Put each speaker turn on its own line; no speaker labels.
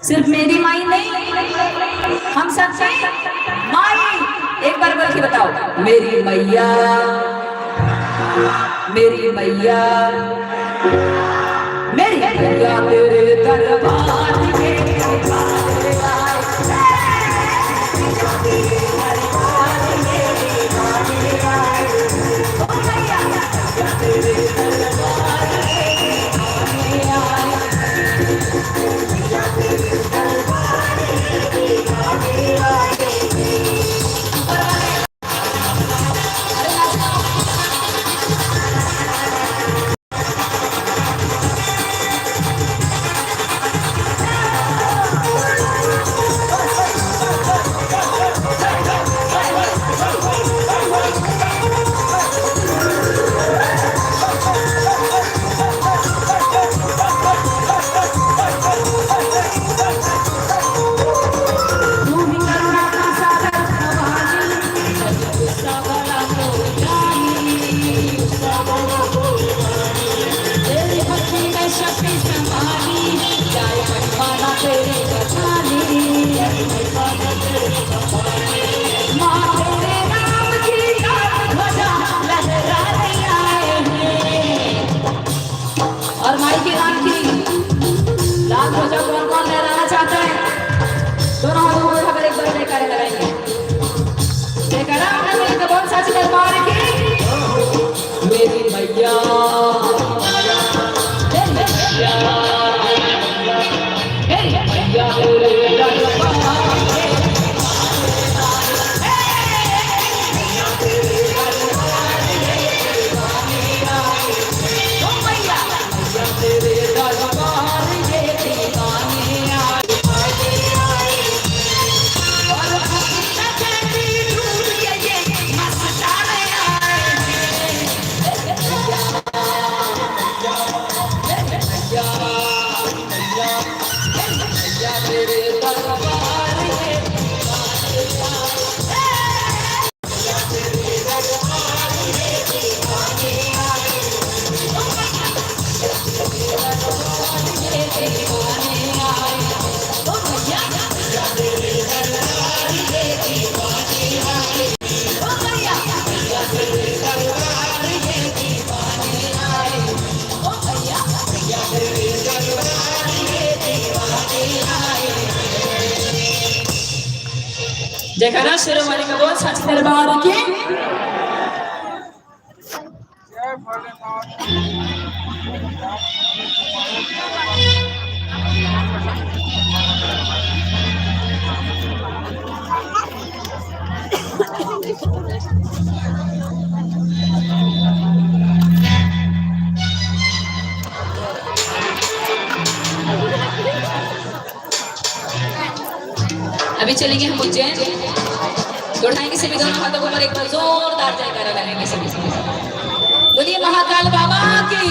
सिर्फ मेरी माई नहीं, हम सबसे माई। एक बार बोल के बताओ, मेरी मैया, मेरी मैया, मेरी मैया तेरे दरबार में और माई के नाम की लाल ध्वजा कौन कौन लहराना चाहता है? दोनों हाथों को उठाकर एक बार जयकारे लगाएंगे। जयकारा आपने बोले तो बहुत साची दरबार की मेरी मैया, मेरी मैया, मेरी मैया तेरे दरबार जयकारा शेरों वाली का बोल सच दरबार की। अभी चलेंगे हम उज्जैन, उठाएंगे सभी दोनों हाथों को ऊपर, एक बार जोरदार जयकारा लगाएंगे सभी। बोलिए महाकाल बाबा की।